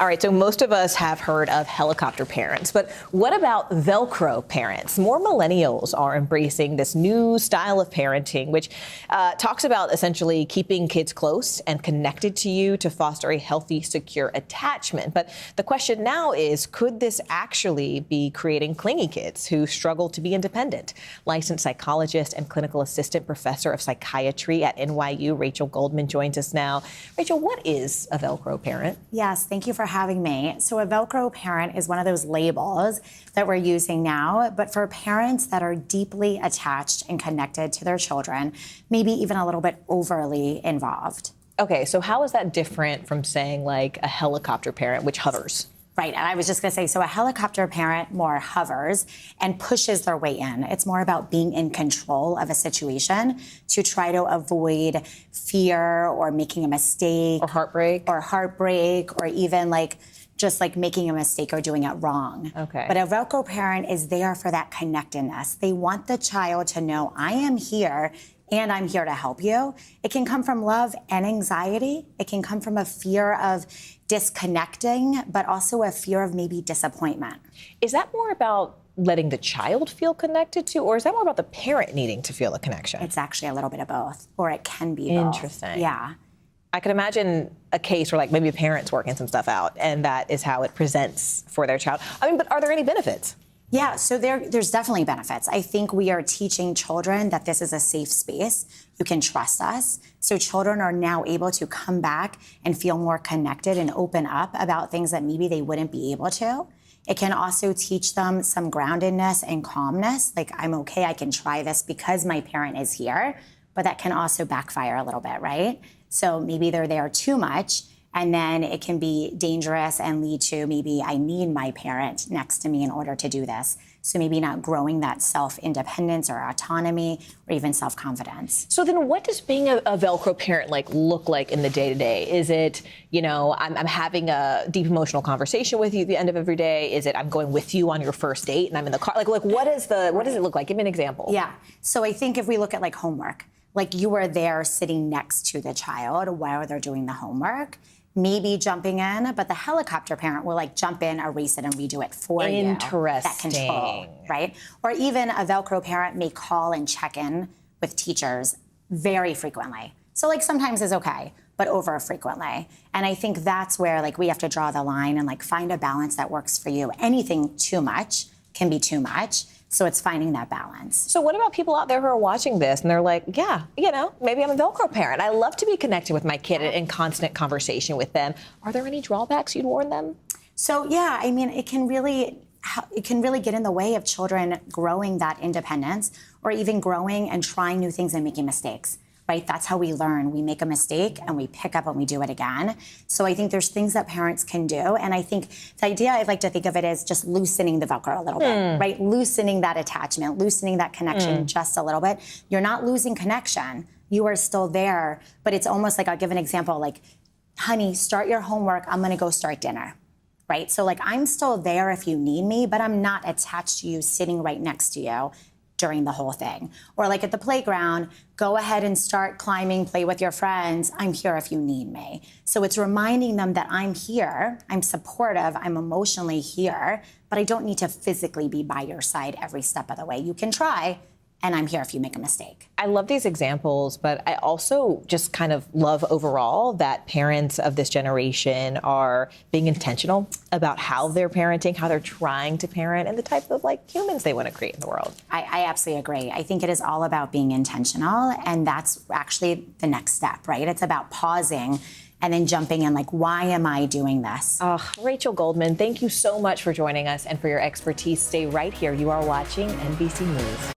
All right, so most of us have heard of helicopter parents, but what about Velcro parents? More millennials are embracing this new style of parenting, which talks about essentially keeping kids close and connected to you to foster a healthy, secure attachment. But the question now is, could this actually be creating clingy kids who struggle to be independent? Licensed psychologist and clinical assistant professor of psychiatry at NYU, Rachel Goldman, joins us now. Rachel, what is a Velcro parent? Yes, thank you for having me. So a Velcro parent is one of those labels that we're using now, but for parents that are deeply attached and connected to their children, maybe even a little bit overly involved. Okay, so how is that different from saying like a helicopter parent, which hovers? Right, and I was just gonna say, so a helicopter parent more hovers and pushes their way in. It's more about being in control of a situation to try to avoid fear or making a mistake. Or heartbreak. Or even just making a mistake or doing it wrong. Okay. But a Velcro parent is there for that connectedness. They want the child to know, I am here and I'm here to help you. It can come from love and anxiety. It can come from a fear of disconnecting, but also a fear of maybe disappointment. Is that more about letting the child feel connected to, or is that more about the parent needing to feel a connection? It's actually a little bit of both, or it can be both. Interesting. Yeah. I could imagine a case where maybe a parent's working some stuff out and that is how it presents for their child. I mean, but are there any benefits? Yeah, so there's definitely benefits. I think we are teaching children that this is a safe space. You can trust us. So children are now able to come back and feel more connected and open up about things that maybe they wouldn't be able to. It can also teach them some groundedness and calmness. I'm okay, I can try this because my parent is here, but that can also backfire a little bit, right? So maybe they're there too much, and then it can be dangerous and lead to maybe I need my parent next to me in order to do this. So maybe not growing that self-independence or autonomy or even self-confidence. So then what does being a Velcro parent look like in the day-to-day? Is it, I'm having a deep emotional conversation with you at the end of every day? Is it I'm going with you on your first date and I'm in the car? What does it look like? Give me an example. Yeah. So I think if we look at homework, you are there sitting next to the child while they're doing the homework, maybe jumping in, but the helicopter parent will jump in, erase it, and redo it for you. Interesting. That control, right? Or even a Velcro parent may call and check in with teachers very frequently. So sometimes is okay, but over frequently. And I think that's where we have to draw the line and find a balance that works for you. Anything too much can be too much. So it's finding that balance. So what about people out there who are watching this and they're like, yeah, maybe I'm a Velcro parent. I love to be connected with my kid and in constant conversation with them. Are there any drawbacks you'd warn them? So yeah, I mean, it can really get in the way of children growing that independence or even growing and trying new things and making mistakes. Right? That's how we learn. We make a mistake and we pick up and we do it again. So I think there's things that parents can do. And I think the idea I like to think of it as just loosening the Velcro a little bit, right? Loosening that attachment, loosening that connection just a little bit. You're not losing connection. You are still there. But it's almost I'll give an example, honey, start your homework. I'm going to go start dinner. Right? So I'm still there if you need me, but I'm not attached to you sitting right next to you during the whole thing. Or at the playground, go ahead and start climbing, play with your friends. I'm here if you need me. So it's reminding them that I'm here, I'm supportive, I'm emotionally here, but I don't need to physically be by your side every step of the way. You can try, and I'm here if you make a mistake. I love these examples, but I also just kind of love overall that parents of this generation are being intentional about how they're parenting, how they're trying to parent, and the type of humans they want to create in the world. I absolutely agree. I think it is all about being intentional, and that's actually the next step, right? It's about pausing and then jumping in why am I doing this? Rachel Goldman, thank you so much for joining us and for your expertise. Stay right here. You are watching NBC News.